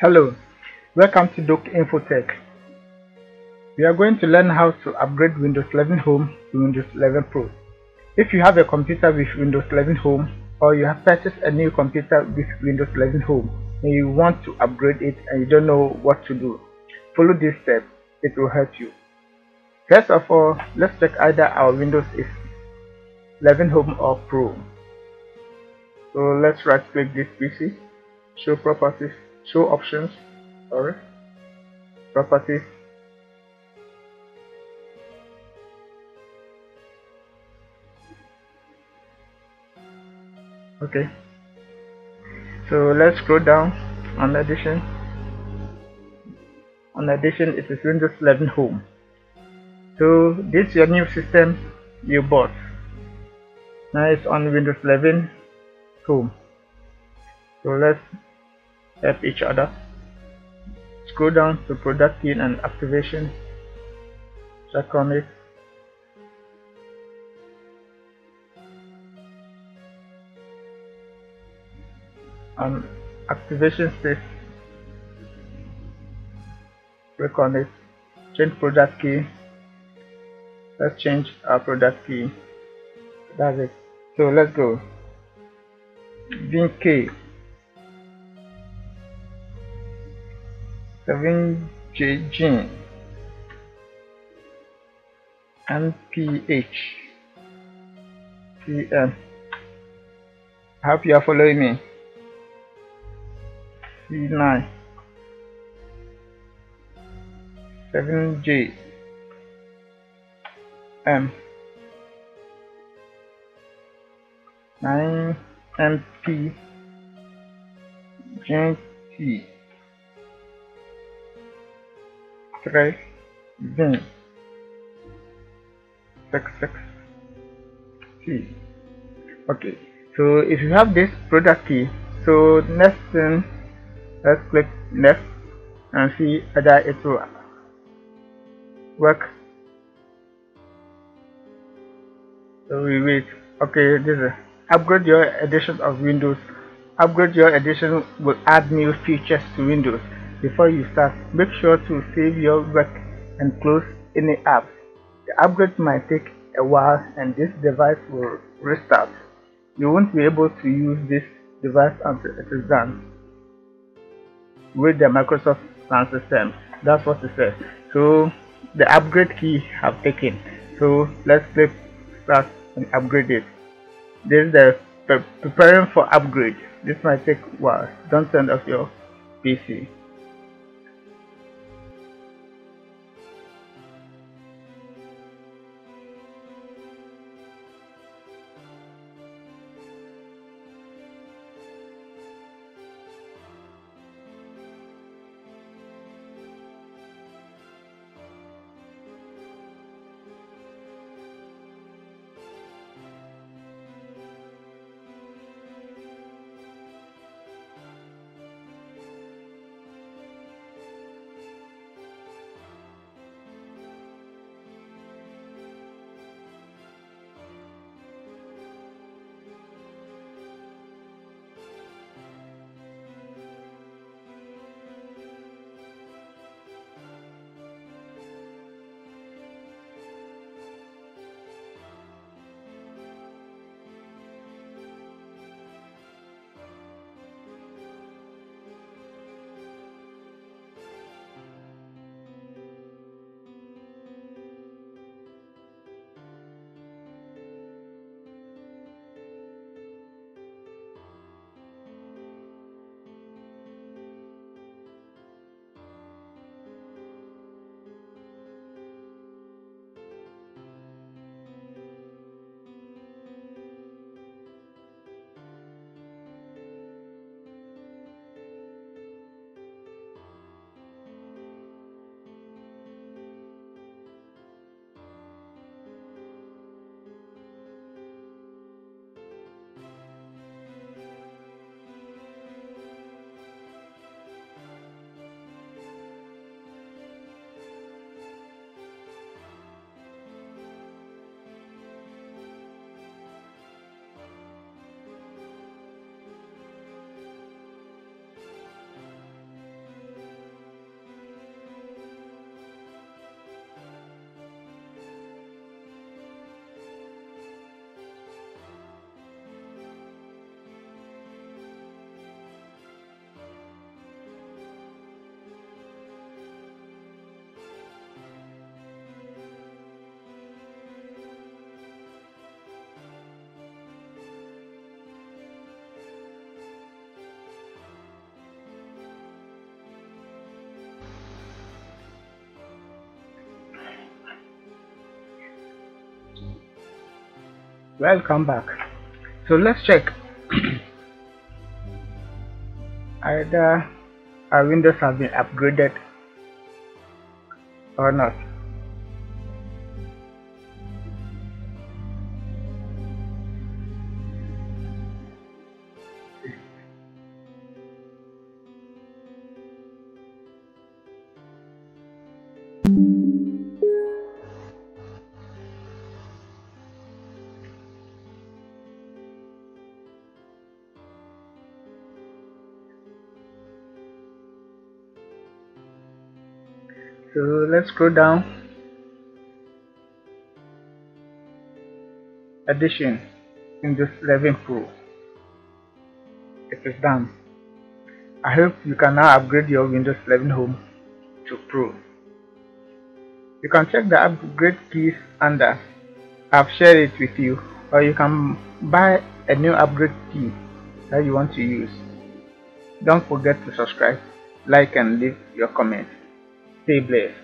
Hello, welcome to Doc Infotech. We are going to learn how to upgrade Windows 11 Home to Windows 11 Pro. If you have a computer with Windows 11 Home or you have purchased a new computer with Windows 11 Home and you want to upgrade it and you don't know what to do, follow this step. It will help you. First of all, let's check either our Windows is 11 Home or Pro. So let's right click this PC, show properties, show options, properties. Okay, so let's scroll down on addition. On addition, it is Windows 11 Home. So this is your new system you bought. Now it's on Windows 11 Home. So let's help each other. Scroll down to product key and activation. Check on it. Activation state. Click on it. Change product key. Let's change our product key. That's it. So let's go. VK 7JG MPH CM. I hope you are following me. C9 7J M 9 MP GT 3 V 66 T. Okay, so if you have this product key, so next thing, let's click next and see whether it will work. So we wait. Okay, this is upgrade your edition of Windows. Upgrade your edition will add new features to Windows. Before you start, make sure to save your work and close any apps. The upgrade might take a while and this device will restart. You won't be able to use this device until it is done with the Microsoft Sound System. That's what it says. So the upgrade key have taken. So let's click start and upgrade it. This is the preparing for upgrade. This might take a while. Don't turn off your PC. Welcome back. So let's check either our windows have been upgraded or not. So let's scroll down. Edition Windows 11 Pro. It is done. I hope you can now upgrade your Windows 11 Home to Pro. You can check the upgrade keys under. I've shared it with you, or you can buy a new upgrade key that you want to use. Don't forget to subscribe, like and leave your comment. Stay blessed.